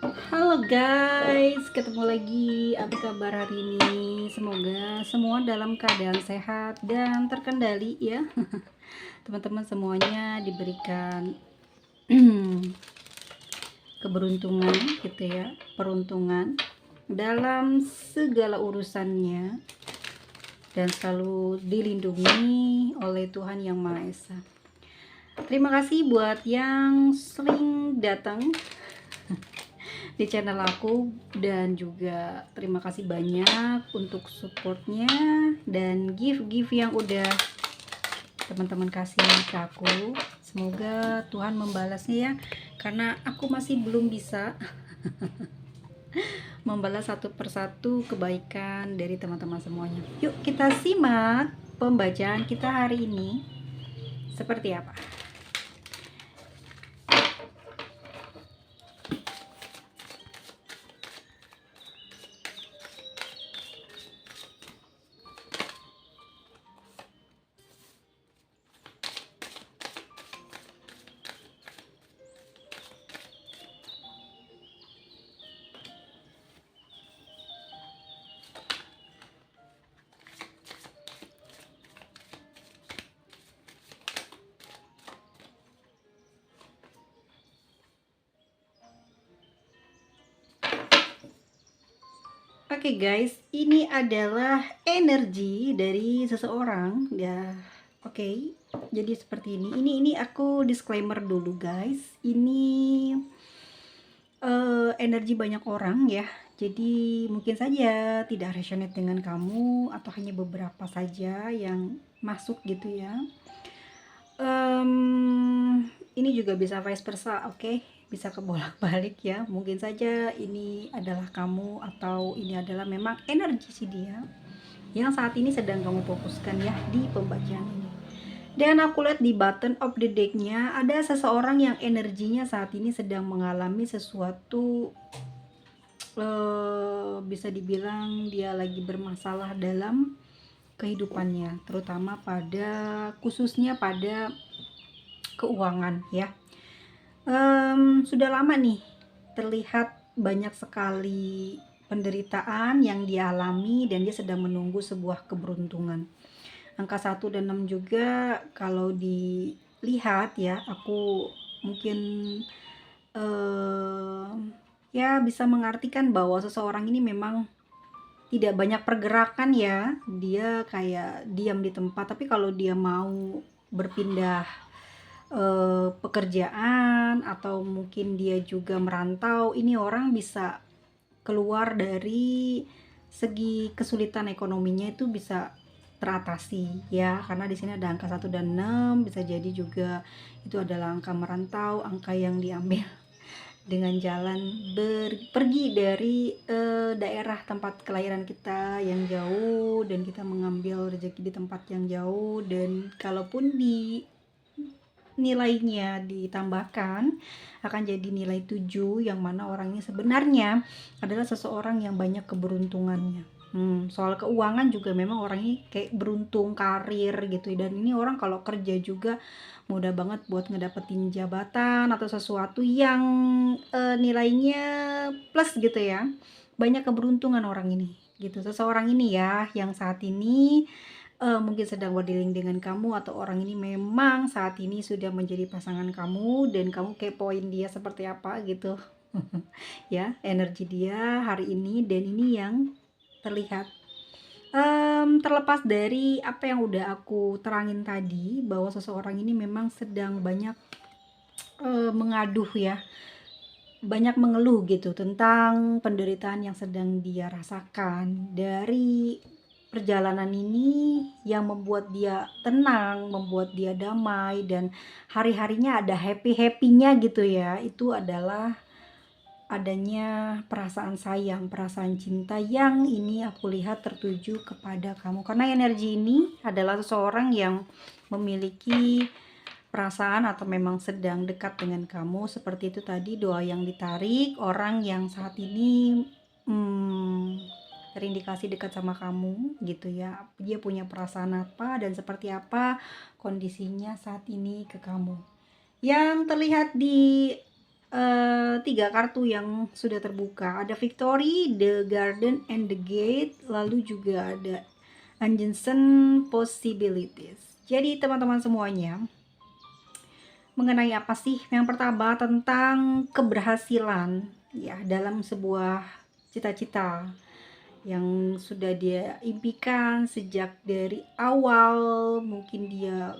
Halo guys, ketemu lagi. Apa kabar hari ini? Semoga semua dalam keadaan sehat dan terkendali ya. Teman-teman semuanya diberikan keberuntungan gitu ya, peruntungan dalam segala urusannya dan selalu dilindungi oleh Tuhan Yang Maha Esa. Terima kasih buat yang sering datang di channel aku, dan juga terima kasih banyak untuk supportnya dan gift-gift yang udah teman-teman kasih ke aku. Semoga Tuhan membalasnya ya, karena aku masih belum bisa membalas satu persatu kebaikan dari teman-teman semuanya. Yuk kita simak pembacaan kita hari ini seperti apa. Oke guys, ini adalah energi dari seseorang ya. Oke, jadi seperti ini. Ini aku disclaimer dulu guys. Ini energi banyak orang ya. Jadi mungkin saja tidak resonate dengan kamu atau hanya beberapa saja yang masuk gitu ya. Ini juga bisa vice versa, oke? Bisa kebolak-balik ya. Mungkin saja ini adalah kamu atau ini adalah memang energi si dia yang saat ini sedang kamu fokuskan ya di pembacaan ini. Dan aku lihat di button of the deck-nya ada seseorang yang energinya saat ini sedang mengalami sesuatu, bisa dibilang dia lagi bermasalah dalam kehidupannya, terutama khususnya pada keuangan ya. Sudah lama nih terlihat banyak sekali penderitaan yang dialami dan dia sedang menunggu sebuah keberuntungan. Angka 1 dan 6 juga kalau dilihat ya, aku mungkin ya bisa mengartikan bahwa seseorang ini memang tidak banyak pergerakan ya. Dia kayak diam di tempat, tapi kalau dia mau berpindah pekerjaan atau mungkin dia juga merantau, ini orang bisa keluar dari segi kesulitan ekonominya, itu bisa teratasi ya, karena di sini ada angka 1 dan 6, bisa jadi juga itu adalah angka merantau, angka yang diambil dengan jalan pergi dari daerah tempat kelahiran kita yang jauh, dan kita mengambil rezeki di tempat yang jauh. Dan kalaupun di nilainya ditambahkan akan jadi nilai 7, yang mana orangnya sebenarnya adalah seseorang yang banyak keberuntungannya. Soal keuangan juga memang orangnya kayak beruntung karir gitu, dan ini orang kalau kerja juga mudah banget buat ngedapetin jabatan atau sesuatu yang nilainya plus gitu ya. Banyak keberuntungan orang ini gitu, seseorang ini ya, yang saat ini mungkin sedang berdealing dengan kamu, atau orang ini memang saat ini sudah menjadi pasangan kamu dan kamu kepoin dia seperti apa gitu. Ya, energi dia hari ini, dan ini yang terlihat. Terlepas dari apa yang udah aku terangin tadi, bahwa seseorang ini memang sedang banyak mengaduh ya, banyak mengeluh gitu tentang penderitaan yang sedang dia rasakan dari perjalanan ini, yang membuat dia tenang, membuat dia damai, dan hari-harinya ada happy-happy-nya gitu ya. Itu adalah adanya perasaan sayang, perasaan cinta yang ini aku lihat tertuju kepada kamu, karena energi ini adalah seseorang yang memiliki perasaan atau memang sedang dekat dengan kamu. Seperti itu tadi doa yang ditarik, orang yang saat ini terindikasi dekat sama kamu gitu ya. Dia punya perasaan apa dan seperti apa kondisinya saat ini ke kamu. Yang terlihat di 3 kartu yang sudah terbuka. Ada Victory, The Garden, and The Gate. Lalu juga ada Uncertain Possibilities. Jadi teman-teman semuanya, mengenai apa sih? Yang pertama tentang keberhasilan ya dalam sebuah cita-cita yang sudah dia impikan sejak dari awal. Mungkin dia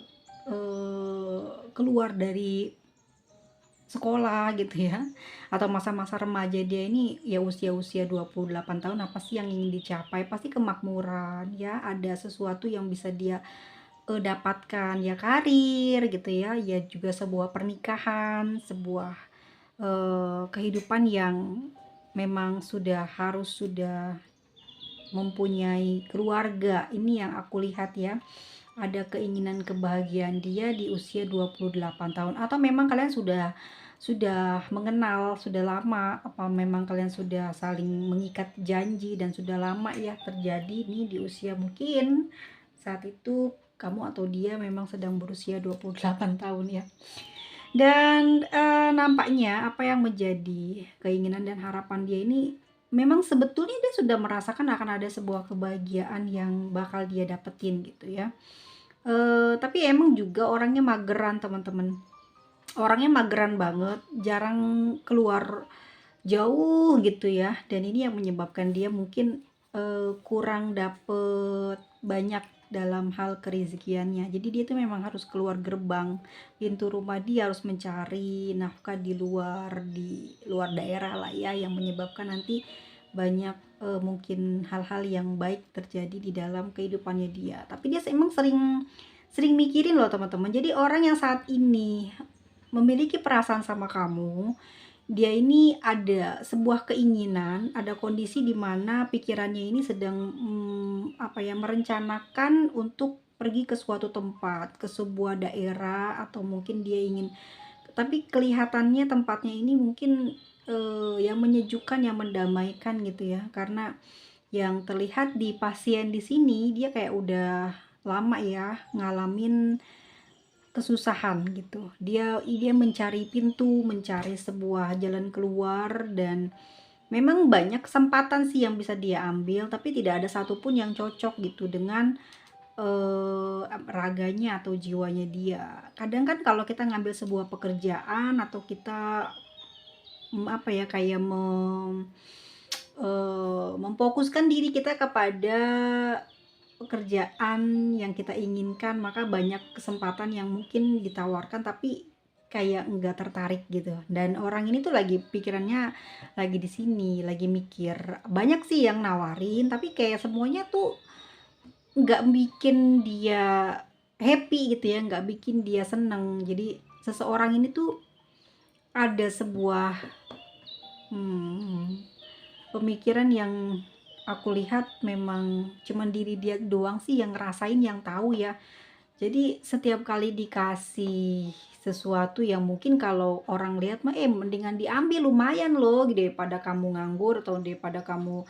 keluar dari sekolah gitu ya, atau masa-masa remaja dia ini ya, usia-usia 28 tahun, apa sih yang ingin dicapai? Pasti kemakmuran ya, ada sesuatu yang bisa dia dapatkan ya, karir gitu ya, ya juga sebuah pernikahan, sebuah kehidupan yang memang sudah mempunyai keluarga. Ini yang aku lihat ya, ada keinginan kebahagiaan dia di usia 28 tahun. Atau memang kalian sudah mengenal sudah lama, apa memang kalian sudah saling mengikat janji dan sudah lama ya terjadi nih di usia mungkin saat itu kamu atau dia memang sedang berusia 28 tahun ya. Dan nampaknya apa yang menjadi keinginan dan harapan dia ini, memang sebetulnya dia sudah merasakan akan ada sebuah kebahagiaan yang bakal dia dapetin gitu ya. Tapi emang juga orangnya mageran teman-teman. Orangnya mageran banget, jarang keluar jauh gitu ya. Dan ini yang menyebabkan dia mungkin kurang dapet banyak dalam hal kerezekiannya. Jadi dia tuh memang harus keluar gerbang pintu rumah, dia harus mencari nafkah di luar daerah lah ya, yang menyebabkan nanti banyak mungkin hal-hal yang baik terjadi di dalam kehidupannya dia. Tapi dia emang sering mikirin loh teman-teman. Jadi orang yang saat ini memiliki perasaan sama kamu, dia ini ada sebuah keinginan, ada kondisi di mana pikirannya ini sedang merencanakan untuk pergi ke suatu tempat, ke sebuah daerah, atau mungkin dia ingin, tapi kelihatannya tempatnya ini mungkin yang menyejukkan, yang mendamaikan gitu ya. Karena yang terlihat di pasien di sini, dia kayak udah lama ya ngalamin kesusahan gitu. Dia mencari pintu, mencari sebuah jalan keluar, dan memang banyak kesempatan sih yang bisa dia ambil, tapi tidak ada satupun yang cocok gitu dengan raganya atau jiwanya dia. Kadang kan kalau kita ngambil sebuah pekerjaan atau kita kayak memfokuskan diri kita kepada pekerjaan yang kita inginkan, maka banyak kesempatan yang mungkin ditawarkan tapi kayak enggak tertarik gitu. Dan orang ini tuh lagi pikirannya lagi di sini, lagi mikir. Banyak sih yang nawarin, tapi kayak semuanya tuh enggak bikin dia happy gitu ya, enggak bikin dia seneng. Jadi seseorang ini tuh ada sebuah pemikiran yang aku lihat memang cuman diri dia doang sih yang ngerasain, yang tahu ya. Jadi setiap kali dikasih sesuatu yang mungkin kalau orang lihat mah mendingan diambil, lumayan loh daripada kamu nganggur atau daripada kamu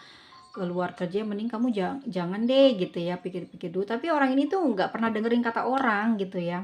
keluar kerja, mending kamu jangan deh gitu ya, pikir-pikir dulu. Tapi orang ini tuh nggak pernah dengerin kata orang gitu ya.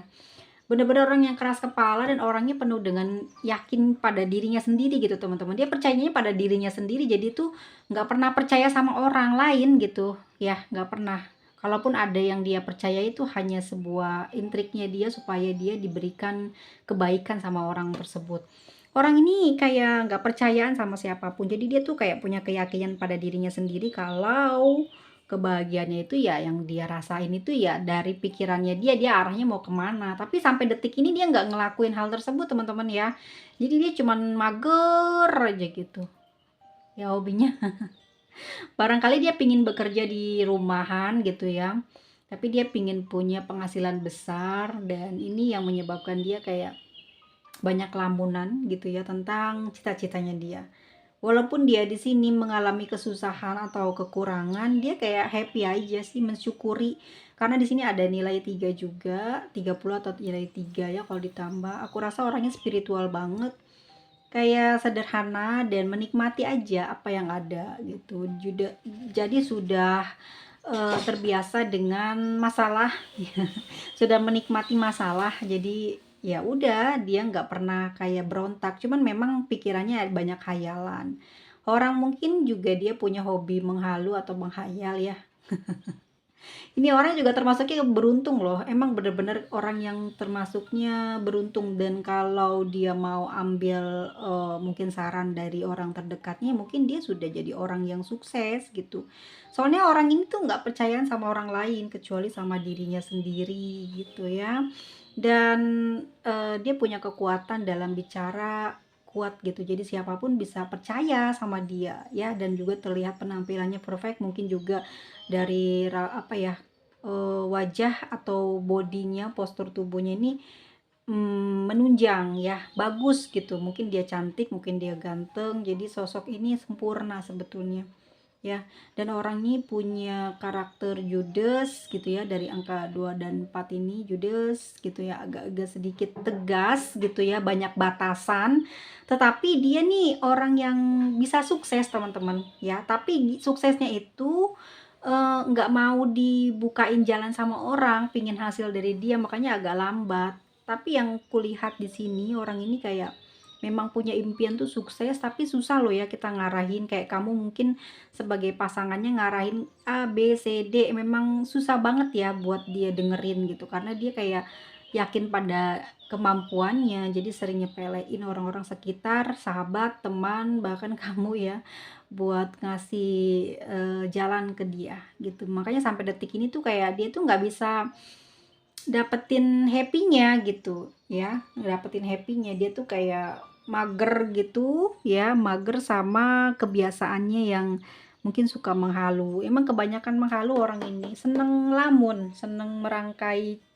Bener-bener orang yang keras kepala dan orangnya penuh dengan yakin pada dirinya sendiri gitu teman-teman. Dia percayanya pada dirinya sendiri, jadi tuh nggak pernah percaya sama orang lain gitu ya, nggak pernah. Kalaupun ada yang dia percaya itu hanya sebuah intriknya dia supaya dia diberikan kebaikan sama orang tersebut. Orang ini kayak nggak percayaan sama siapapun, jadi dia tuh kayak punya keyakinan pada dirinya sendiri kalau kebahagiaannya itu ya yang dia rasain itu ya dari pikirannya dia arahnya mau kemana. Tapi sampai detik ini dia nggak ngelakuin hal tersebut teman-teman ya. Jadi dia cuman mager aja gitu ya hobinya. Barangkali dia pingin bekerja di rumahan gitu ya, tapi dia pingin punya penghasilan besar, dan ini yang menyebabkan dia kayak banyak lamunan gitu ya tentang cita-citanya dia. Walaupun dia di sini mengalami kesusahan atau kekurangan, dia kayak happy aja sih, mensyukuri. Karena di sini ada nilai 3 juga, 30 atau nilai 3 ya kalau ditambah. Aku rasa orangnya spiritual banget. Kayak sederhana dan menikmati aja apa yang ada gitu. Jadi sudah terbiasa dengan masalah. Sudah menikmati masalah. Jadi ya udah dia nggak pernah kayak berontak, cuman memang pikirannya banyak khayalan. Orang mungkin juga dia punya hobi menghalu atau menghayal ya. Ini orang juga termasuknya beruntung loh, emang bener-bener orang yang termasuknya beruntung, dan kalau dia mau ambil mungkin saran dari orang terdekatnya, mungkin dia sudah jadi orang yang sukses gitu. Soalnya orang ini tuh nggak percayaan sama orang lain kecuali sama dirinya sendiri gitu ya. Dan dia punya kekuatan dalam bicara kuat gitu, jadi siapapun bisa percaya sama dia ya, dan juga terlihat penampilannya perfect, mungkin juga dari apa ya, wajah atau bodinya, postur tubuhnya ini menunjang ya, bagus gitu. Mungkin dia cantik, mungkin dia ganteng, jadi sosok ini sempurna sebetulnya ya. Dan orang ini punya karakter judes gitu ya, dari angka 2 dan 4 ini judes gitu ya, agak-agak sedikit tegas gitu ya, banyak batasan. Tetapi dia nih orang yang bisa sukses teman-teman ya, tapi suksesnya itu nggak mau dibukain jalan sama orang, pingin hasil dari dia, makanya agak lambat. Tapi yang kulihat di sini orang ini kayak memang punya impian tuh sukses, tapi susah loh ya kita ngarahin, kayak kamu mungkin sebagai pasangannya ngarahin A, B, C, D, memang susah banget ya buat dia dengerin gitu, karena dia kayak yakin pada kemampuannya, jadi sering nyepelein orang-orang sekitar, sahabat, teman, bahkan kamu ya, buat ngasih jalan ke dia gitu. Makanya sampai detik ini tuh kayak dia tuh nggak bisa dapetin happy-nya gitu ya, dapetin happy-nya, dia tuh kayak mager gitu ya, mager sama kebiasaannya yang mungkin suka menghalu. Emang kebanyakan menghalu orang ini, seneng lamun, seneng merangkai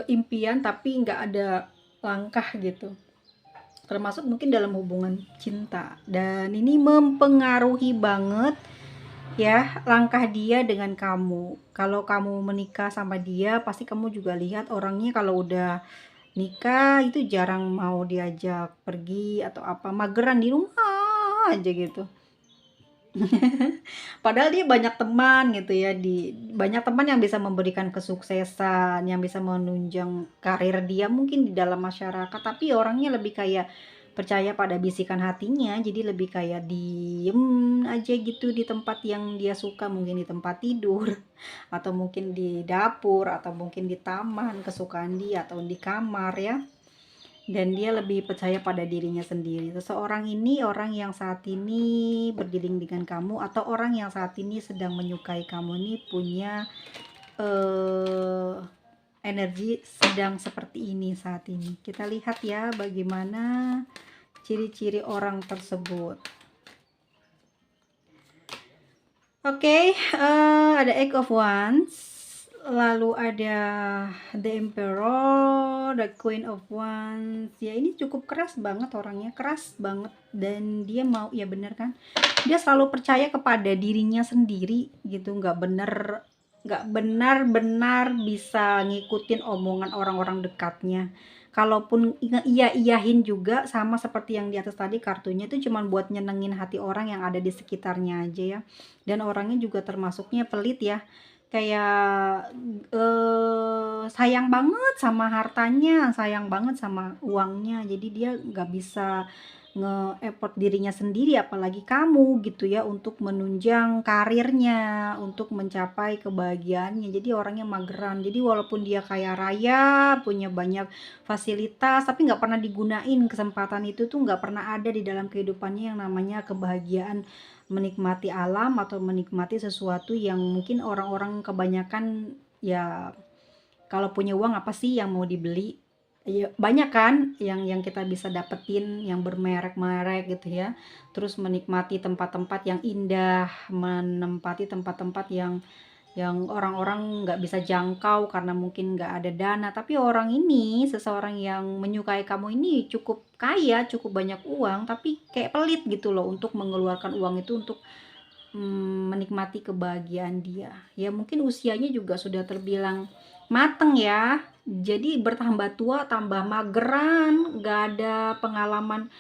impian tapi nggak ada langkah gitu, termasuk mungkin dalam hubungan cinta, dan ini mempengaruhi banget ya langkah dia dengan kamu. Kalau kamu menikah sama dia, pasti kamu juga lihat orangnya kalau udah nikah itu jarang mau diajak pergi atau apa, mageran di rumah aja gitu. Padahal dia banyak teman gitu ya, banyak teman yang bisa memberikan kesuksesan, yang bisa menunjang karir dia mungkin di dalam masyarakat, tapi orangnya lebih kayak percaya pada bisikan hatinya, jadi lebih kayak diem aja gitu di tempat yang dia suka, mungkin di tempat tidur atau mungkin di dapur atau mungkin di taman kesukaan dia atau di kamar ya. Dan dia lebih percaya pada dirinya sendiri. Seseorang ini orang yang saat ini bergiling dengan kamu, atau orang yang saat ini sedang menyukai kamu ini punya eh, energi sedang seperti ini saat ini. Kita lihat ya bagaimana ciri-ciri orang tersebut. Oke, ada Eight of Wands, lalu ada The Emperor, The Queen of Wands. Ya ini cukup keras banget orangnya, keras banget, dan dia mau, ya bener kan, dia selalu percaya kepada dirinya sendiri gitu, nggak benar-benar bisa ngikutin omongan orang-orang dekatnya. Kalaupun iya-iyahin juga, sama seperti yang di atas tadi, kartunya itu cuma buat nyenengin hati orang yang ada di sekitarnya aja ya. Dan orangnya juga termasuknya pelit ya, kayak sayang banget sama hartanya, sayang banget sama uangnya, jadi dia nggak bisa nge-effort dirinya sendiri, apalagi kamu gitu ya, untuk menunjang karirnya, untuk mencapai kebahagiaannya. Jadi orangnya mageran, jadi walaupun dia kaya raya, punya banyak fasilitas, tapi nggak pernah digunain kesempatan itu tuh, nggak pernah ada di dalam kehidupannya yang namanya kebahagiaan, menikmati alam atau menikmati sesuatu yang mungkin orang-orang kebanyakan ya, kalau punya uang apa sih yang mau dibeli, ya banyak kan yang kita bisa dapetin yang bermerek-merek gitu ya, terus menikmati tempat-tempat yang indah, menempati tempat-tempat yang orang-orang nggak bisa jangkau karena mungkin nggak ada dana. Tapi orang ini, seseorang yang menyukai kamu ini cukup kaya, cukup banyak uang, tapi kayak pelit gitu loh untuk mengeluarkan uang itu untuk menikmati kebahagiaan dia. Ya mungkin usianya juga sudah terbilang mateng ya. Jadi bertambah tua tambah mageran, nggak ada pengalaman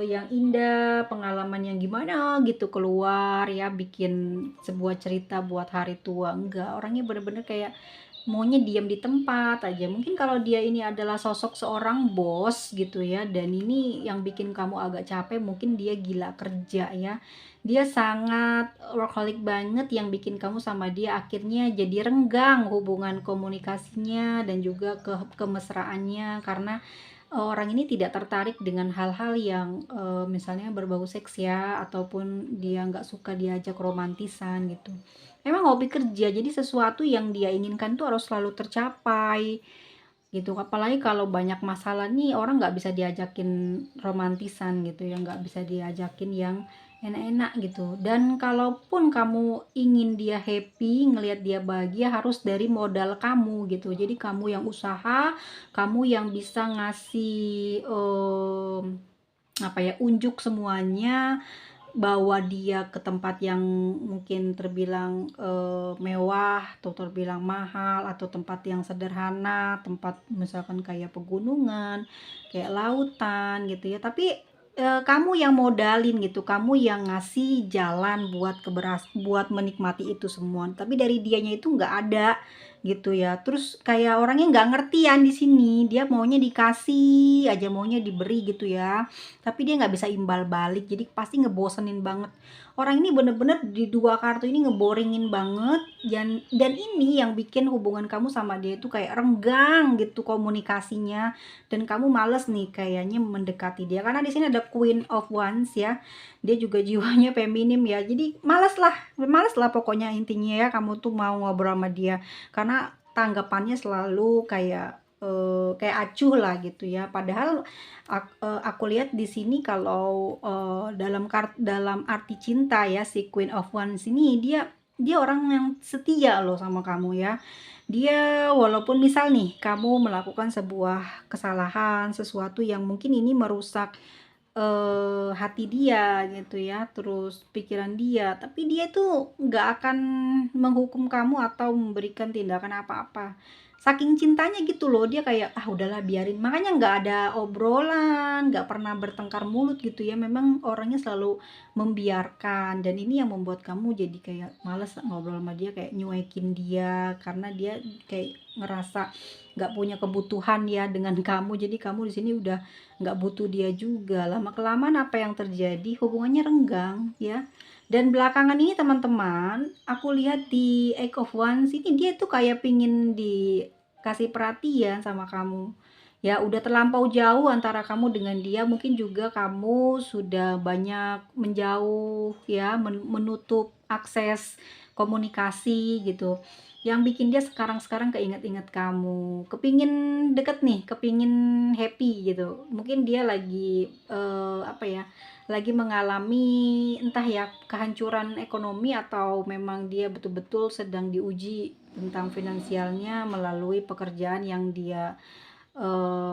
yang indah, pengalaman yang gimana gitu keluar ya, bikin sebuah cerita buat hari tua. Enggak, orangnya bener-bener kayak maunya diam di tempat aja. Mungkin kalau dia ini adalah sosok seorang bos gitu ya, dan ini yang bikin kamu agak capek, mungkin dia gila kerja ya. Dia sangat workaholic banget yang bikin kamu sama dia akhirnya jadi renggang hubungan komunikasinya dan juga kemesraannya, karena orang ini tidak tertarik dengan hal-hal yang misalnya berbau seks ya, ataupun dia nggak suka diajak romantisan gitu. Emang hobi kerja, jadi sesuatu yang dia inginkan tuh harus selalu tercapai gitu. Apalagi kalau banyak masalah nih, orang nggak bisa diajakin romantisan gitu ya, nggak bisa diajakin yang enak-enak gitu. Dan kalaupun kamu ingin dia happy, ngelihat dia bahagia, harus dari modal kamu gitu. Jadi kamu yang usaha, kamu yang bisa ngasih apa ya, unjuk semuanya, bawa dia ke tempat yang mungkin terbilang mewah atau terbilang mahal, atau tempat yang sederhana, tempat misalkan kayak pegunungan, kayak lautan gitu ya. Tapi kamu yang modalin gitu, kamu yang ngasih jalan buat menikmati itu semua. Tapi dari dianya itu nggak ada gitu ya. Terus kayak orangnya nggak ngertian di sini, dia maunya dikasih aja, maunya diberi gitu ya, tapi dia nggak bisa imbal balik, jadi pasti ngebosenin banget. Orang ini bener-bener di dua kartu ini ngeboringin banget, dan ini yang bikin hubungan kamu sama dia itu kayak renggang gitu komunikasinya, dan kamu males nih kayaknya mendekati dia, karena di sini ada Queen of Wands ya, dia juga jiwanya feminim ya, jadi males lah pokoknya intinya ya, kamu tuh mau ngobrol sama dia, karena tanggapannya selalu kayak acuh lah gitu ya. Padahal aku lihat di sini kalau dalam arti cinta ya, si Queen of Wands ini dia dia orang yang setia loh sama kamu ya. Dia walaupun misal nih kamu melakukan sebuah kesalahan, sesuatu yang mungkin ini merusak hati dia gitu ya, terus pikiran dia, tapi dia tuh nggak akan menghukum kamu atau memberikan tindakan apa-apa. Saking cintanya gitu loh, dia kayak, "Ah udahlah biarin." Makanya nggak ada obrolan, nggak pernah bertengkar mulut gitu ya, memang orangnya selalu membiarkan, dan ini yang membuat kamu jadi kayak males ngobrol sama dia, kayak nyuekin dia, karena dia kayak ngerasa nggak punya kebutuhan ya dengan kamu, jadi kamu di sini udah nggak butuh dia juga. Lama-kelamaan apa yang terjadi? Hubungannya renggang ya. Dan belakangan ini teman-teman, aku lihat di Egg of Wands ini dia tuh kayak pingin dikasih perhatian sama kamu. Ya udah terlampau jauh antara kamu dengan dia, mungkin juga kamu sudah banyak menjauh ya, menutup akses komunikasi gitu, yang bikin dia sekarang-sekarang keinget-inget kamu, kepingin deket nih, kepingin happy gitu. Mungkin dia lagi apa ya, lagi mengalami entah ya kehancuran ekonomi, atau memang dia betul-betul sedang diuji tentang finansialnya melalui pekerjaan yang dia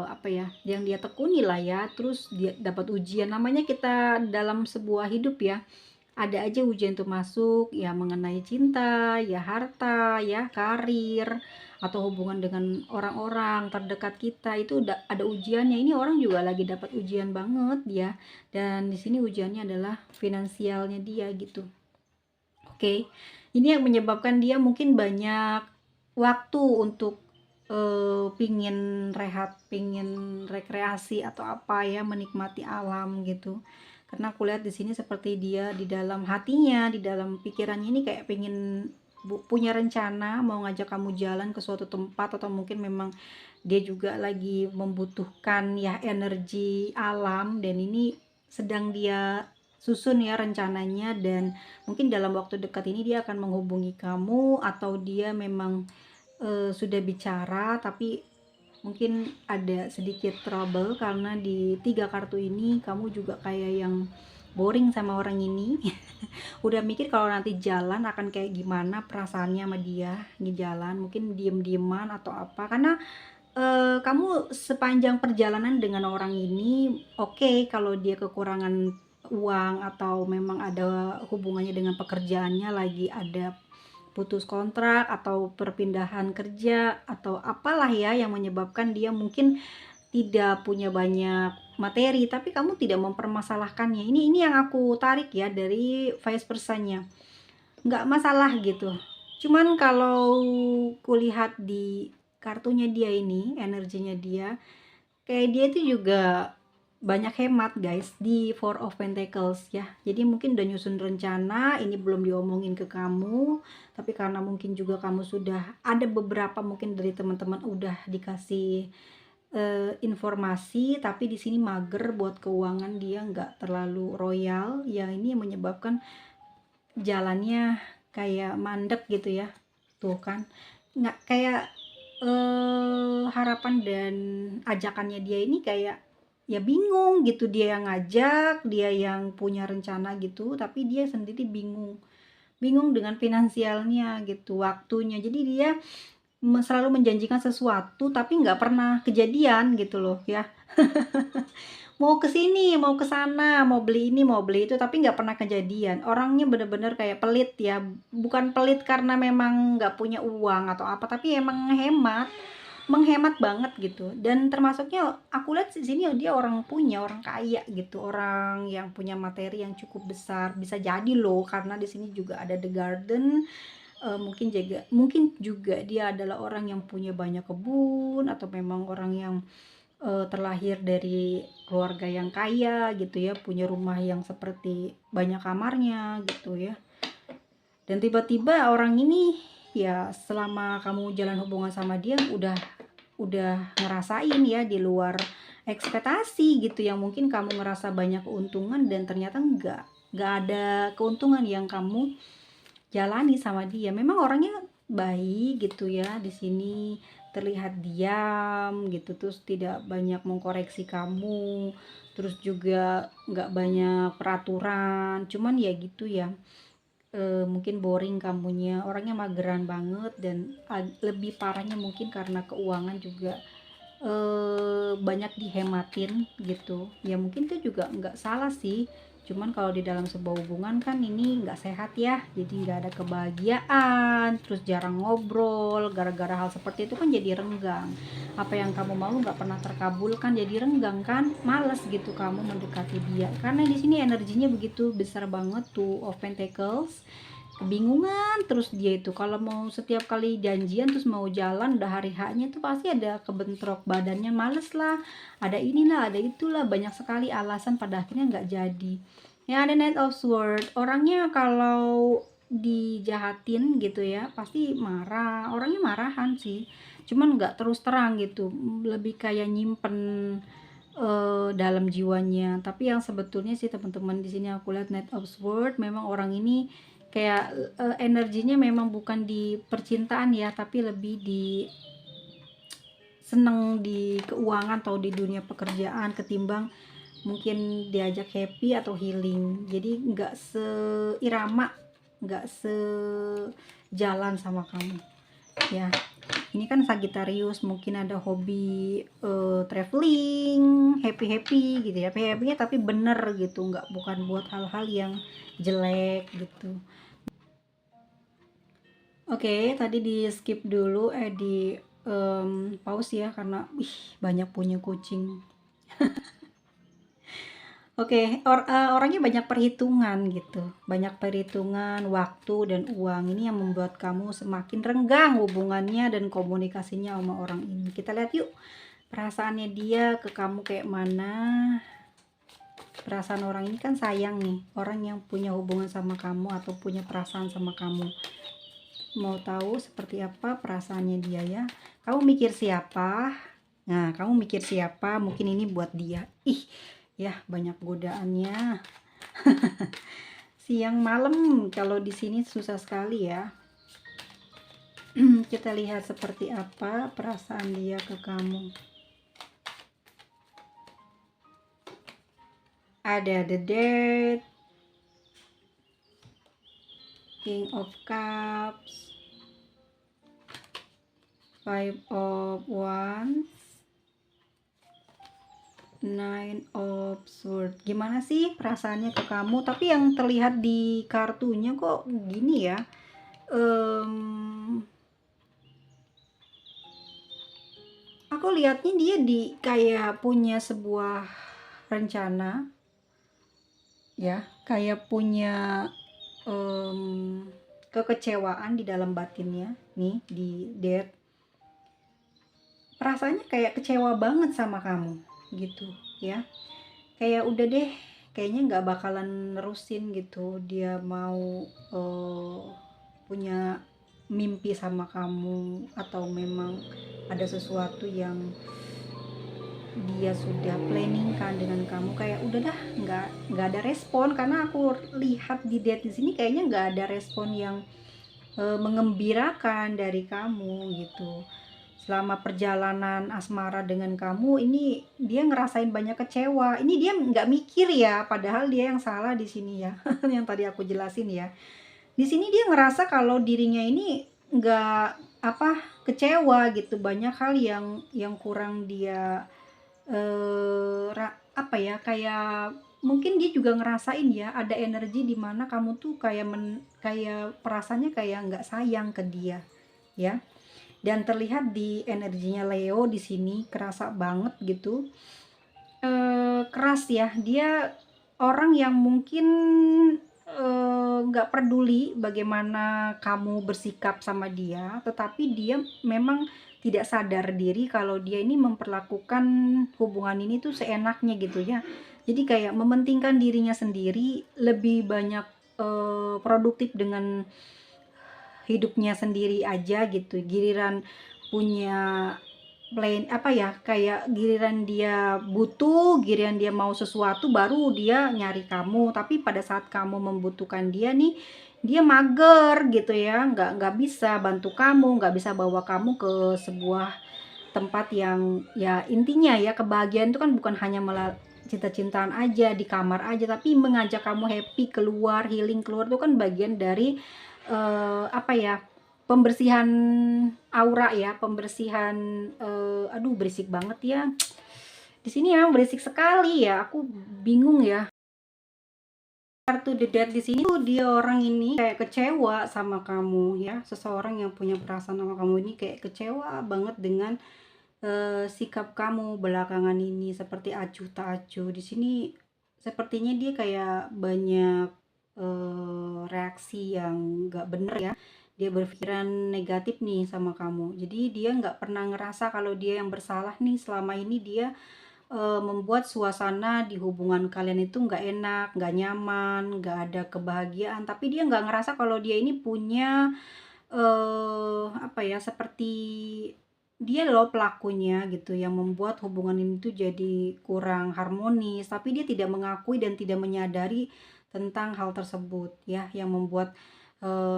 apa ya, yang dia tekuni lah ya, terus dia dapat ujian. Namanya kita dalam sebuah hidup ya, ada aja ujian tuh masuk, ya mengenai cinta, ya harta, ya karir, atau hubungan dengan orang-orang terdekat kita, itu udah ada ujiannya. Ini orang juga lagi dapat ujian banget dia, dan di sini ujiannya adalah finansialnya dia gitu. Oke, ini yang menyebabkan dia mungkin banyak waktu untuk pingin rehat, pingin rekreasi atau apa ya, menikmati alam gitu. Karena aku lihat di sini seperti dia di dalam hatinya, di dalam pikirannya ini kayak pengen punya rencana mau ngajak kamu jalan ke suatu tempat, atau mungkin memang dia juga lagi membutuhkan ya energi alam, dan ini sedang dia susun ya rencananya, dan mungkin dalam waktu dekat ini dia akan menghubungi kamu, atau dia memang sudah bicara, tapi mungkin ada sedikit trouble karena di tiga kartu ini kamu juga kayak yang boring sama orang ini. Udah mikir kalau nanti jalan akan kayak gimana perasaannya sama dia, ini jalan mungkin diem-dieman atau apa, karena kamu sepanjang perjalanan dengan orang ini oke, kalau dia kekurangan uang, atau memang ada hubungannya dengan pekerjaannya, lagi ada putus kontrak atau perpindahan kerja atau apalah ya yang menyebabkan dia mungkin tidak punya banyak materi, tapi kamu tidak mempermasalahkannya. Ini yang aku tarik ya dari vice versanya. Nggak masalah gitu. Cuman kalau kulihat di kartunya dia ini, energinya dia, kayak dia itu juga banyak hemat guys di Four of Pentacles ya. Jadi mungkin udah nyusun rencana, ini belum diomongin ke kamu, tapi karena mungkin juga kamu sudah ada beberapa mungkin dari teman-teman udah dikasih informasi, tapi di sini mager buat keuangan, dia nggak terlalu royal. Ya ini yang menyebabkan jalannya kayak mandek gitu ya. Tuh kan, nggak kayak harapan dan ajakannya dia ini kayak ya bingung gitu, dia yang ngajak, dia yang punya rencana gitu, tapi dia sendiri bingung bingung dengan finansialnya gitu, waktunya. Jadi dia selalu menjanjikan sesuatu tapi nggak pernah kejadian gitu loh ya. Mau ke sini, mau ke sana, mau beli ini, mau beli itu, tapi nggak pernah kejadian. Orangnya bener-bener kayak pelit ya, bukan pelit karena memang nggak punya uang atau apa, tapi emang menghemat banget gitu. Dan termasuknya aku lihat di sini dia orang punya, orang kaya gitu, orang yang punya materi yang cukup besar. Bisa jadi loh, karena di sini juga ada The Garden. Mungkin juga dia adalah orang yang punya banyak kebun, atau memang orang yang terlahir dari keluarga yang kaya gitu ya, punya rumah yang seperti banyak kamarnya gitu ya. Dan tiba-tiba orang ini ya, selama kamu jalan hubungan sama dia udah ngerasain ya di luar ekspektasi gitu, yang mungkin kamu ngerasa banyak keuntungan dan ternyata enggak ada keuntungan yang kamu jalani sama dia. Memang orangnya baik gitu ya, di sini terlihat diam gitu, terus tidak banyak mengkoreksi kamu, terus juga nggak banyak peraturan, cuman ya gitu ya, mungkin boring kamunya, orangnya mageran banget. Dan lebih parahnya mungkin karena keuangan juga banyak dihematin gitu ya. Mungkin itu juga nggak salah sih, cuman kalau di dalam sebuah hubungan kan ini nggak sehat ya, jadi nggak ada kebahagiaan, terus jarang ngobrol, gara-gara hal seperti itu kan jadi renggang. Apa yang kamu mau nggak pernah terkabulkan, jadi renggang kan, males gitu kamu mendekati dia, karena di sini energinya begitu besar banget tuh of Pentacles. Kebingungan terus dia itu kalau mau setiap kali janjian terus mau jalan, udah hari haknya tuh pasti ada kebentrok badannya, males lah, ada inilah ada itulah, banyak sekali alasan, pada akhirnya nggak jadi ya. Ada Knight of Sword, orangnya kalau dijahatin gitu ya pasti marah, orangnya marahan sih, cuman nggak terus terang gitu, lebih kayak nyimpen dalam jiwanya. Tapi yang sebetulnya sih teman-teman, di sini aku lihat Knight of Sword, memang orang ini kayak energinya memang bukan di percintaan ya, tapi lebih di seneng di keuangan atau di dunia pekerjaan, ketimbang mungkin diajak happy atau healing. Jadi nggak seirama, nggak sejalan sama kamu ya. Ini kan Sagittarius, mungkin ada hobi traveling, happy happy gitu ya, happy happynya tapi bener gitu, nggak bukan buat hal-hal yang jelek gitu. Oke, tadi di skip dulu, di pause ya, karena banyak punya kucing. Oke, orangnya banyak perhitungan gitu, banyak perhitungan waktu dan uang. Ini yang membuat kamu semakin renggang hubungannya dan komunikasinya sama orang ini. Kita lihat yuk perasaannya dia ke kamu kayak mana. Perasaan orang ini kan sayang nih, orang yang punya hubungan sama kamu atau punya perasaan sama kamu. Mau tahu seperti apa perasaannya dia ya? Kamu mikir siapa? Nah, kamu mikir siapa? Mungkin ini buat dia. Ya banyak godaannya. Siang malam kalau di sini susah sekali ya. Kita lihat seperti apa perasaan dia ke kamu. Ada the Death, King of Cups, Five of Wands, Nine of Swords. Gimana sih perasaannya ke kamu? Tapi yang terlihat di kartunya kok gini ya, aku lihatnya dia kayak punya sebuah rencana ya, kayak punya kekecewaan di dalam batinnya nih di Death. Perasaannya kayak kecewa banget sama kamu gitu ya. Kayak udah deh, kayaknya nggak bakalan nerusin gitu. Dia mau punya mimpi sama kamu, atau memang ada sesuatu yang dia sudah planning kan dengan kamu. Kayak udah dah, nggak ada respon, karena aku lihat di Death di sini kayaknya nggak ada respon yang mengembirakan dari kamu gitu. Selama perjalanan asmara dengan kamu ini, dia ngerasain banyak kecewa. Ini dia nggak mikir ya, padahal dia yang salah di sini ya. Yang tadi aku jelasin ya. Di sini dia ngerasa kalau dirinya ini nggak kecewa gitu. Banyak hal yang kurang dia kayak mungkin dia juga ngerasain ya, ada energi di mana kamu tuh kayak perasaannya kayak nggak sayang ke dia ya. Dan terlihat di energinya Leo di sini kerasa banget gitu. Keras ya, dia orang yang mungkin nggak peduli bagaimana kamu bersikap sama dia, tetapi dia memang tidak sadar diri kalau dia ini memperlakukan hubungan ini tuh seenaknya gitu ya. Jadi kayak mementingkan dirinya sendiri, lebih banyak produktif dengan hidupnya sendiri aja gitu. Giliran punya plan kayak giliran dia butuh, giliran dia mau sesuatu baru dia nyari kamu. Tapi pada saat kamu membutuhkan dia nih, dia mager gitu ya, nggak bisa bantu kamu, nggak bisa bawa kamu ke sebuah tempat yang ya, intinya ya kebahagiaan itu kan bukan hanya cinta-cintaan aja di kamar aja, tapi mengajak kamu happy, keluar healing, keluar itu kan bagian dari pembersihan aura ya, pembersihan aduh berisik banget ya. Di sini yang berisik sekali ya, aku bingung ya. Kartu The Death di sini tuh dia orang ini kayak kecewa sama kamu ya. Seseorang yang punya perasaan sama kamu ini kayak kecewa banget dengan sikap kamu belakangan ini, seperti acuh tak acuh. Di sini sepertinya dia kayak banyak reaksi yang nggak bener ya. Dia berpikiran negatif nih sama kamu. Jadi dia nggak pernah ngerasa kalau dia yang bersalah nih. Selama ini dia membuat suasana di hubungan kalian itu nggak enak, nggak nyaman, nggak ada kebahagiaan. Tapi dia nggak ngerasa kalau dia ini punya seperti dia loh pelakunya gitu, yang membuat hubungan ini tuh jadi kurang harmonis. Tapi dia tidak mengakui dan tidak menyadari tentang hal tersebut ya, yang membuat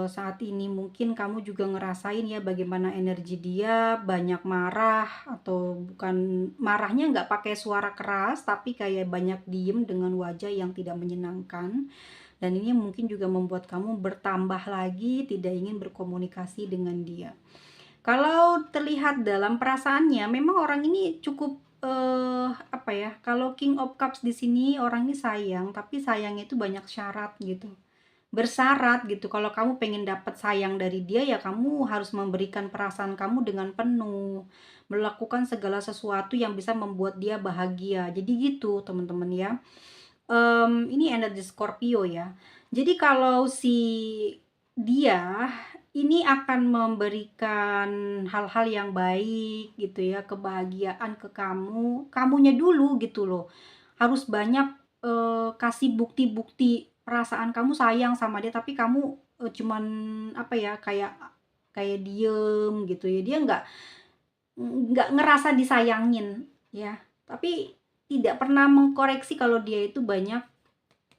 saat ini mungkin kamu juga ngerasain ya bagaimana energi dia banyak marah, atau bukan marahnya nggak pakai suara keras, tapi kayak banyak diem dengan wajah yang tidak menyenangkan. Dan ini mungkin juga membuat kamu bertambah lagi tidak ingin berkomunikasi dengan dia. Kalau terlihat dalam perasaannya, memang orang ini cukup kalau King of Cups di sini orang ini sayang, tapi sayangnya itu banyak syarat gitu. Bersyarat gitu, kalau kamu pengen dapat sayang dari dia ya kamu harus memberikan perasaan kamu dengan penuh, melakukan segala sesuatu yang bisa membuat dia bahagia. Jadi gitu teman-teman ya. Ini energi Scorpio ya. Jadi kalau si dia ini akan memberikan hal-hal yang baik gitu ya, kebahagiaan ke kamu, kamunya dulu gitu loh. Harus banyak kasih bukti-bukti perasaan kamu sayang sama dia, tapi kamu cuman kayak kayak diem gitu ya. Dia nggak ngerasa disayangin ya, tapi tidak pernah mengkoreksi kalau dia itu banyak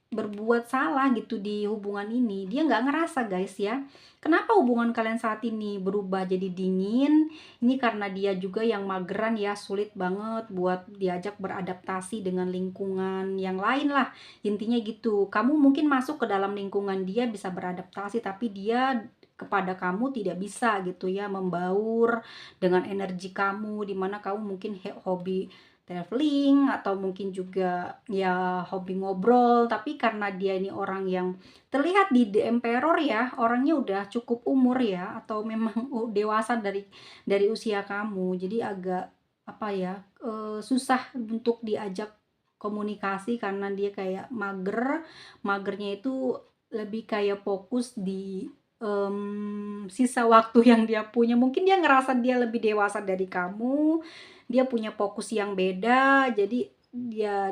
berbuat salah gitu di hubungan ini. Dia nggak ngerasa guys ya. Kenapa hubungan kalian saat ini berubah jadi dingin? Ini karena dia juga yang mageran ya, sulit banget buat diajak beradaptasi dengan lingkungan yang lain lah. Intinya gitu. Kamu mungkin masuk ke dalam lingkungan dia bisa beradaptasi, tapi dia kepada kamu tidak bisa gitu ya, membaur dengan energi kamu, dimana kamu mungkin hobi traveling atau mungkin juga ya hobi ngobrol. Tapi karena dia ini orang yang terlihat di The Emperor ya, orangnya udah cukup umur ya, atau memang dewasa dari usia kamu, jadi agak susah untuk diajak komunikasi karena dia kayak magernya itu lebih kayak fokus di sisa waktu yang dia punya. Mungkin dia ngerasa dia lebih dewasa dari kamu, dia punya fokus yang beda, jadi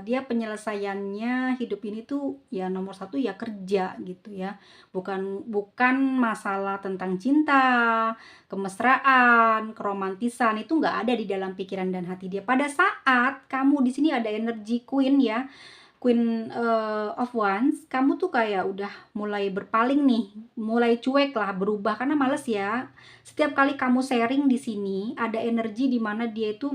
dia penyelesaiannya hidup ini tuh ya nomor satu ya kerja gitu ya. Bukan bukan masalah tentang cinta, kemesraan, keromantisan, itu nggak ada di dalam pikiran dan hati dia. Pada saat kamu di sini ada energi Queen ya, Queen of Wands, kamu tuh kayak udah mulai berpaling nih, mulai cuek lah, berubah karena males ya. Setiap kali kamu sharing di sini, ada energi di mana dia itu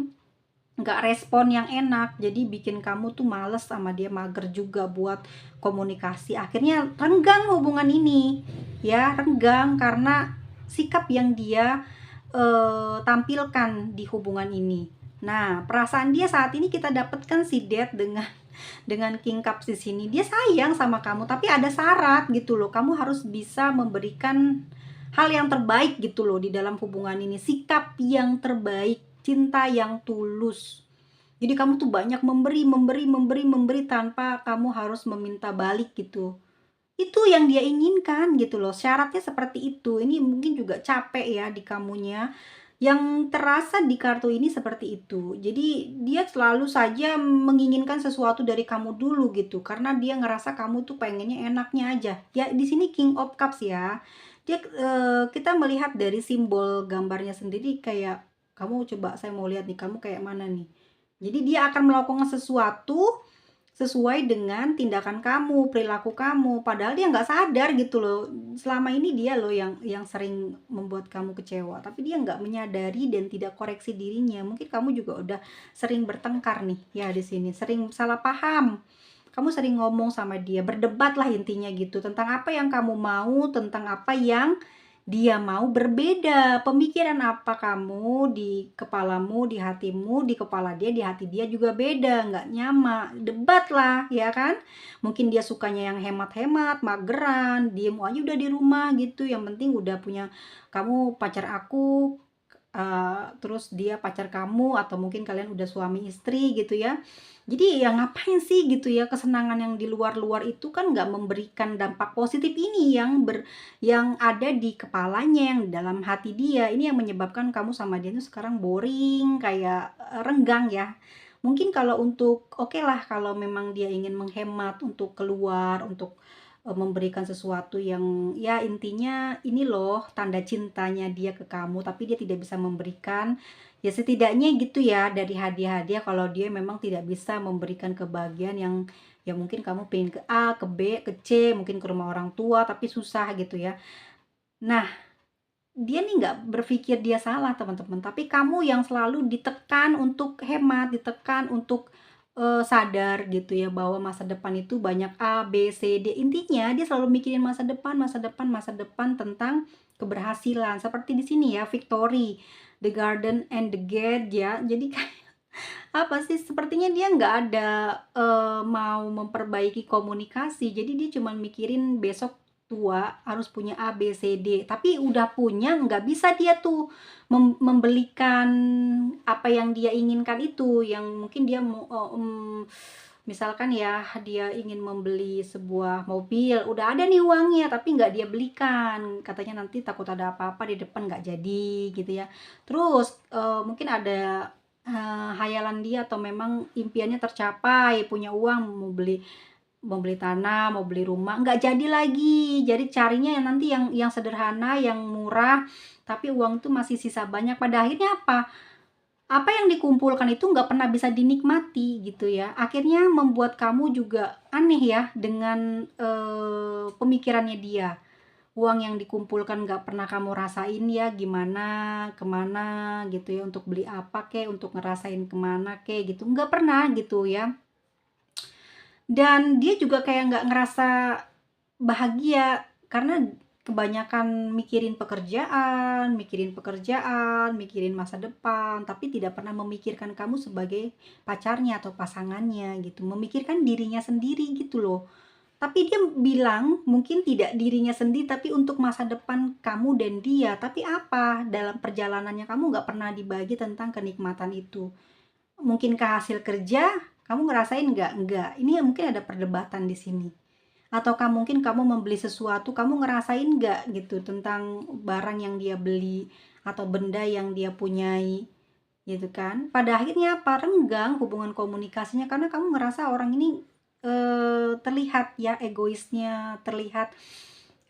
nggak respon yang enak, jadi bikin kamu tuh males sama dia, mager juga buat komunikasi. Akhirnya renggang hubungan ini, ya renggang karena sikap yang dia tampilkan di hubungan ini. Nah, perasaan dia saat ini kita dapatkan si Death dengan King Cups di sini. Dia sayang sama kamu, tapi ada syarat gitu loh. Kamu harus bisa memberikan hal yang terbaik gitu loh di dalam hubungan ini. Sikap yang terbaik, cinta yang tulus. Jadi kamu tuh banyak memberi tanpa kamu harus meminta balik gitu. Itu yang dia inginkan gitu loh. Syaratnya seperti itu. Ini mungkin juga capek ya di kamunya. Yang terasa di kartu ini seperti itu. Jadi dia selalu saja menginginkan sesuatu dari kamu dulu gitu. Karena dia ngerasa kamu tuh pengennya enaknya aja. Ya di sini King of Cups ya. Dia kita melihat dari simbol gambarnya sendiri kayak kamu coba saya mau lihat nih kamu kayak mana nih. Jadi dia akan melakukan sesuatu sesuai dengan tindakan kamu, perilaku kamu, padahal dia nggak sadar gitu loh. Selama ini dia loh yang sering membuat kamu kecewa, tapi dia nggak menyadari dan tidak koreksi dirinya. Mungkin kamu juga udah sering bertengkar nih ya di sini, sering salah paham. Kamu sering ngomong sama dia, berdebat lah intinya gitu, tentang apa yang kamu mau, tentang apa yang dia mau, berbeda. Pemikiran apa kamu di kepalamu, di hatimu, di kepala dia, di hati dia juga beda, nggak nyama. Debat lah, ya kan? Mungkin dia sukanya yang hemat-hemat, mageran, diem aja udah di rumah gitu. Yang penting udah punya kamu pacar aku, terus dia pacar kamu, atau mungkin kalian udah suami istri gitu ya. Jadi ya ngapain sih gitu ya, kesenangan yang di luar-luar itu kan nggak memberikan dampak positif ini yang ada di kepalanya, yang dalam hati dia. Ini yang menyebabkan kamu sama dia tuh sekarang boring, kayak renggang ya. Mungkin kalau untuk oke lah kalau memang dia ingin menghemat untuk keluar, untuk memberikan sesuatu yang ya intinya ini loh tanda cintanya dia ke kamu, tapi dia tidak bisa memberikan. Ya setidaknya gitu ya, dari hadiah-hadiah kalau dia memang tidak bisa memberikan kebahagiaan yang ya mungkin kamu pengen ke A, ke B, ke C, mungkin ke rumah orang tua tapi susah gitu ya. Nah, dia nih nggak berpikir dia salah teman-teman, tapi kamu yang selalu ditekan untuk hemat, ditekan untuk sadar gitu ya bahwa masa depan itu banyak A, B, C, D. Intinya dia selalu mikirin masa depan, masa depan, masa depan tentang keberhasilan. Seperti di sini ya, victory, the garden and the gate ya. Jadi kayak apa sih, sepertinya dia nggak ada mau memperbaiki komunikasi, jadi dia cuma mikirin besok tua harus punya A, B, C, D, tapi udah punya nggak bisa dia tuh membelikan apa yang dia inginkan itu, yang mungkin dia misalkan ya dia ingin membeli sebuah mobil, udah ada nih uangnya tapi nggak dia belikan, katanya nanti takut ada apa-apa di depan nggak jadi gitu ya. Terus mungkin ada hayalan dia atau memang impiannya tercapai, punya uang mau beli tanah, mau beli rumah, nggak jadi lagi. Jadi carinya yang nanti yang sederhana, yang murah, tapi uang tuh masih sisa banyak. Pada akhirnya apa? Apa yang dikumpulkan itu nggak pernah bisa dinikmati gitu ya. Akhirnya membuat kamu juga aneh ya dengan pemikirannya dia. Uang yang dikumpulkan nggak pernah kamu rasain ya, gimana, kemana gitu ya, untuk beli apa kek, untuk ngerasain kemana kek gitu, nggak pernah gitu ya. Dan dia juga kayak nggak ngerasa bahagia karena kebanyakan mikirin masa depan, tapi tidak pernah memikirkan kamu sebagai pacarnya atau pasangannya gitu, memikirkan dirinya sendiri gitu loh. Tapi dia bilang mungkin tidak dirinya sendiri, tapi untuk masa depan kamu dan dia. Tapi apa, dalam perjalanannya kamu nggak pernah dibagi tentang kenikmatan itu. Mungkinkah hasil kerja, kamu ngerasain nggak? Nggak. Ini mungkin ada perdebatan di sini. Ataukah mungkin kamu membeli sesuatu, kamu ngerasain nggak gitu tentang barang yang dia beli atau benda yang dia punyai, gitu kan. Pada akhirnya apa? Renggang hubungan komunikasinya karena kamu ngerasa orang ini terlihat ya egoisnya, terlihat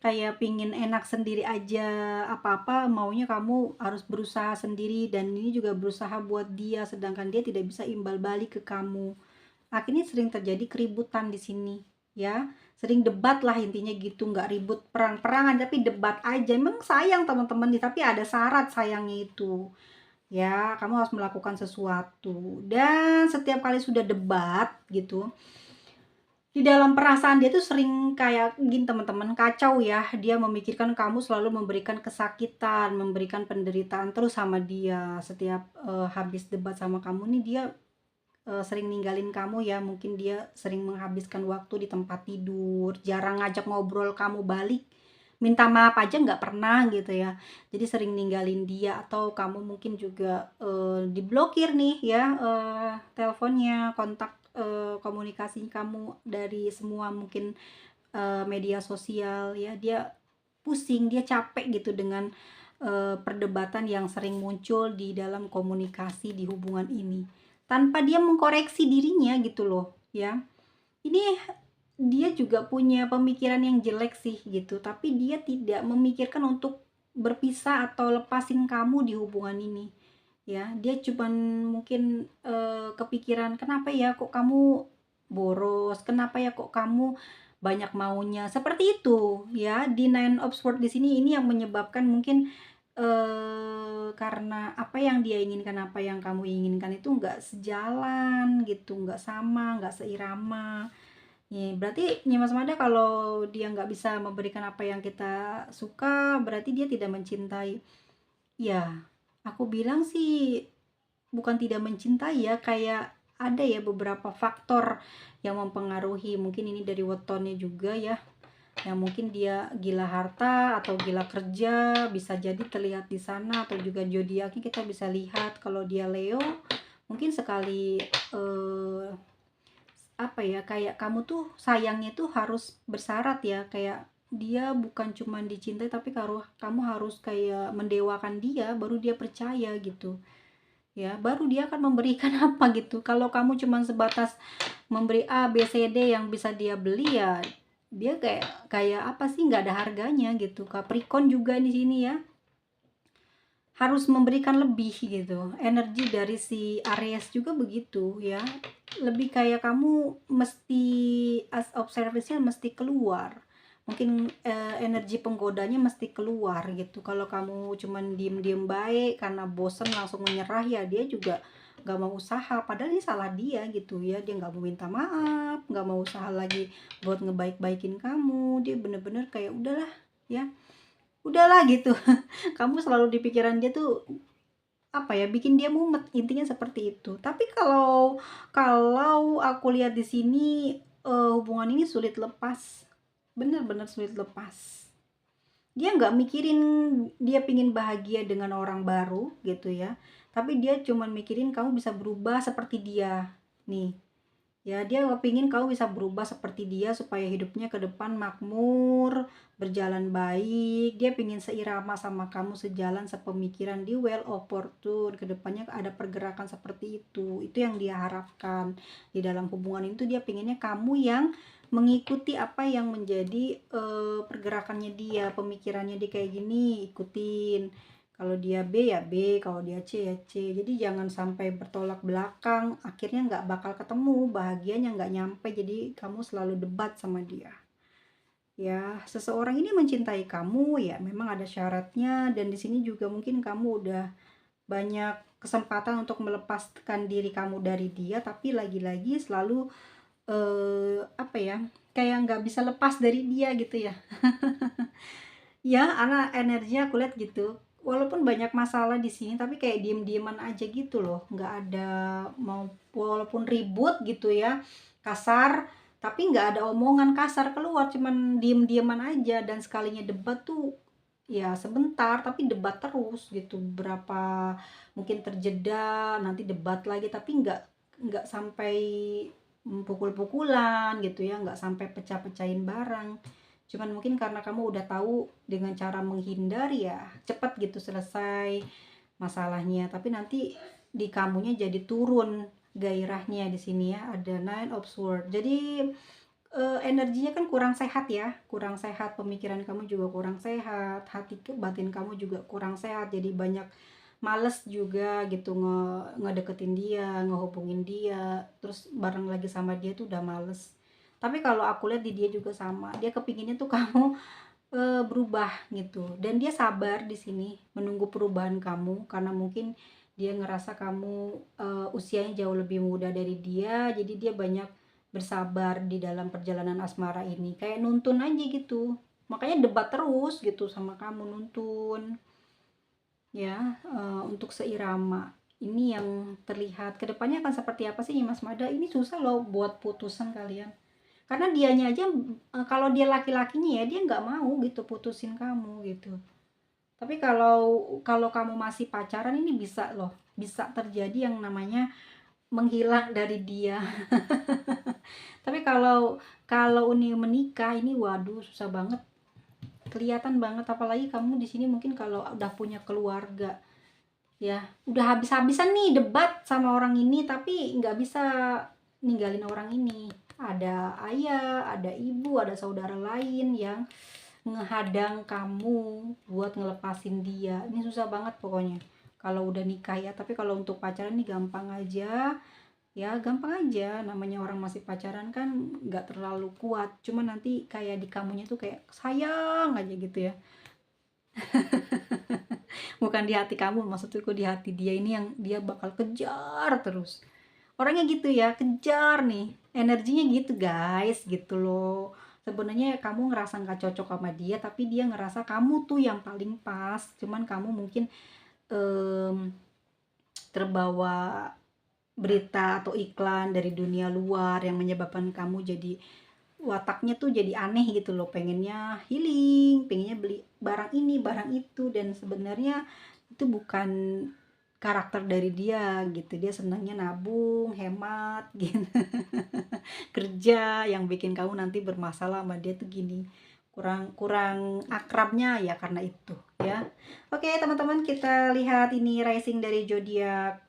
kayak pingin enak sendiri aja, apa-apa maunya kamu harus berusaha sendiri dan ini juga berusaha buat dia, sedangkan dia tidak bisa imbal balik ke kamu. Akhirnya sering terjadi keributan di sini, ya. Sering debat lah intinya gitu, nggak ribut perang-perangan tapi debat aja. Emang sayang teman-teman nih, tapi ada syarat sayangnya itu. Ya, kamu harus melakukan sesuatu. Dan setiap kali sudah debat gitu, di dalam perasaan dia tuh sering kayak gini teman-teman, kacau ya. Dia memikirkan kamu selalu memberikan kesakitan, memberikan penderitaan terus sama dia. Setiap habis debat sama kamu nih dia sering ninggalin kamu ya. Mungkin dia sering menghabiskan waktu di tempat tidur, jarang ngajak ngobrol kamu balik, minta maaf aja nggak pernah gitu ya. Jadi sering ninggalin dia atau kamu mungkin juga diblokir nih ya, teleponnya, kontak komunikasi kamu dari semua mungkin media sosial ya. Dia pusing, dia capek gitu dengan perdebatan yang sering muncul di dalam komunikasi di hubungan ini tanpa dia mengkoreksi dirinya gitu loh ya. Ini dia juga punya pemikiran yang jelek sih gitu, tapi dia tidak memikirkan untuk berpisah atau lepasin kamu di hubungan ini ya. Dia cuman mungkin kepikiran, kenapa ya kok kamu boros, kenapa ya kok kamu banyak maunya, seperti itu ya. Di Nine of Swords di sini ini yang menyebabkan mungkin karena apa yang dia inginkan, apa yang kamu inginkan itu nggak sejalan gitu, nggak sama, nggak seirama. Ya, berarti Nyimas Mada kalau dia nggak bisa memberikan apa yang kita suka, berarti dia tidak mencintai. Ya, aku bilang sih bukan tidak mencintai ya, kayak ada ya beberapa faktor yang mempengaruhi. Mungkin ini dari wetonnya juga ya, yang mungkin dia gila harta atau gila kerja, bisa jadi terlihat di sana. Atau juga zodiaknya kita bisa lihat kalau dia Leo, mungkin sekali apa ya, kayak kamu tuh sayangnya tuh harus bersyarat ya, kayak dia bukan cuma dicintai tapi kamu harus kayak mendewakan dia baru dia percaya gitu ya, baru dia akan memberikan apa gitu. Kalau kamu cuma sebatas memberi A B C D yang bisa dia beli ya, dia kayak kayak apa sih, nggak ada harganya gitu. Capricorn juga di sini ya, harus memberikan lebih gitu. Energi dari si Aries juga begitu ya, lebih kayak kamu mesti as of service-nya mesti keluar. Mungkin energi penggodanya mesti keluar gitu. Kalau kamu cuman diem-diem baik karena bosen langsung menyerah ya, dia juga nggak mau usaha. Padahal ini salah dia gitu ya, dia nggak mau minta maaf, nggak mau usaha lagi buat ngebaik-baikin kamu. Dia bener-bener kayak udahlah ya, udahlah gitu. Kamu selalu di pikiran dia tuh apa ya, bikin dia mumet, intinya seperti itu. Tapi kalau kalau aku lihat di sini hubungan ini sulit lepas, bener-bener sulit lepas. Dia nggak mikirin dia pingin bahagia dengan orang baru gitu ya, tapi dia cuman mikirin kamu bisa berubah seperti dia nih. Ya, dia kepingin kamu bisa berubah seperti dia supaya hidupnya ke depan makmur, berjalan baik. Dia pingin seirama sama kamu, sejalan, sepemikiran. Di well of fortune, ke depannya ada pergerakan seperti itu. Itu yang dia harapkan. Di dalam hubungan itu dia pinginnya kamu yang mengikuti apa yang menjadi pergerakannya dia, pemikirannya dia kayak gini, ikutin. Kalau dia B ya B, kalau dia C ya C. Jadi jangan sampai bertolak belakang, akhirnya nggak bakal ketemu, bahagianya nggak nyampe. Jadi kamu selalu debat sama dia. Ya, seseorang ini mencintai kamu ya memang ada syaratnya, dan di sini juga mungkin kamu udah banyak kesempatan untuk melepaskan diri kamu dari dia, tapi lagi-lagi selalu apa ya, kayak nggak bisa lepas dari dia gitu ya. Ya, anak energinya aku lihat gitu. Walaupun banyak masalah di sini, tapi kayak diem-dieman aja gitu loh. Nggak ada mau, walaupun ribut gitu ya, kasar, tapi nggak ada omongan kasar keluar, cuman diem-dieman aja. Dan sekalinya debat tuh ya sebentar, tapi debat terus gitu. Berapa mungkin terjeda, nanti debat lagi, tapi nggak sampai pukul-pukulan gitu ya, nggak sampai pecah-pecahin barang. Cuman mungkin karena kamu udah tahu dengan cara menghindar ya cepat gitu selesai masalahnya, tapi nanti di kamunya jadi turun gairahnya di sini ya, ada Nine of Swords. Jadi energinya kan kurang sehat ya, kurang sehat, pemikiran kamu juga kurang sehat, hati batin kamu juga kurang sehat, jadi banyak males juga gitu ngedeketin dia, ngehubungin dia, terus bareng lagi sama dia tuh udah males. Tapi kalau aku lihat di dia juga sama, dia kepinginnya tuh kamu berubah gitu, dan dia sabar di sini menunggu perubahan kamu karena mungkin dia ngerasa kamu usianya jauh lebih muda dari dia, jadi dia banyak bersabar di dalam perjalanan asmara ini, kayak nuntun aja gitu, makanya debat terus gitu sama kamu, nuntun ya, untuk seirama. Ini yang terlihat kedepannya akan seperti apa sih Mas Mada, ini susah loh buat putusan kalian, karena dianya aja kalau dia laki-lakinya ya dia nggak mau gitu putusin kamu gitu. Tapi kalau kalau kamu masih pacaran ini bisa loh, bisa terjadi yang namanya menghilang dari dia. Tapi kalau kalau ini menikah ini waduh susah banget, kelihatan banget, apalagi kamu di sini mungkin kalau udah punya keluarga ya, udah habis-habisan nih debat sama orang ini tapi nggak bisa ninggalin orang ini, ada ayah, ada ibu, ada saudara lain yang ngehadang kamu buat ngelepasin dia, ini susah banget pokoknya kalau udah nikah ya. Tapi kalau untuk pacaran nih gampang aja ya, gampang aja, namanya orang masih pacaran kan nggak terlalu kuat, cuma nanti kayak di kamunya tuh kayak sayang aja gitu ya. Bukan di hati kamu, maksudku di hati dia ini yang dia bakal kejar terus, orangnya gitu ya, kejar nih energinya gitu guys, gitu loh. Sebenarnya kamu ngerasa nggak cocok sama dia tapi dia ngerasa kamu tuh yang paling pas, cuman kamu mungkin em, terbawa berita atau iklan dari dunia luar yang menyebabkan kamu jadi wataknya tuh jadi aneh gitu loh, pengennya healing, pengennya beli barang ini barang itu, dan sebenarnya itu bukan karakter dari dia gitu, dia senangnya nabung hemat gitu. Kerja yang bikin kamu nanti bermasalah sama dia tuh gini, kurang kurang akrabnya ya karena itu ya. Oke teman-teman, kita lihat ini rising dari zodiak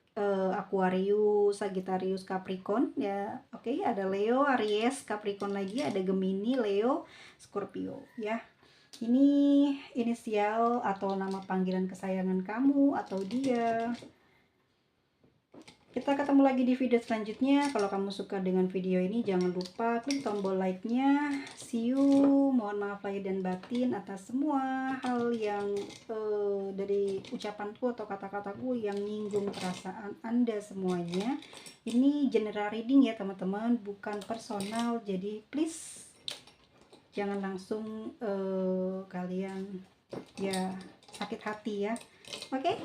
Aquarius, Sagittarius, Capricorn ya. Oke, ada Leo, Aries, Capricorn lagi, ada Gemini, Leo, Scorpio ya. Ini inisial atau nama panggilan kesayangan kamu atau dia. Kita ketemu lagi di video selanjutnya. Kalau kamu suka dengan video ini jangan lupa klik tombol like-nya. See you. Mohon maaf lahir dan batin atas semua hal yang dari ucapanku atau kata-kataku yang nyinggung perasaan Anda semuanya. Ini general reading ya teman-teman, bukan personal. Jadi please jangan langsung kalian ya sakit hati ya. Oke?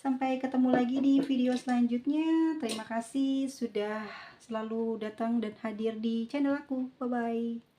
Sampai ketemu lagi di video selanjutnya. Terima kasih sudah selalu datang dan hadir di channel aku. Bye bye.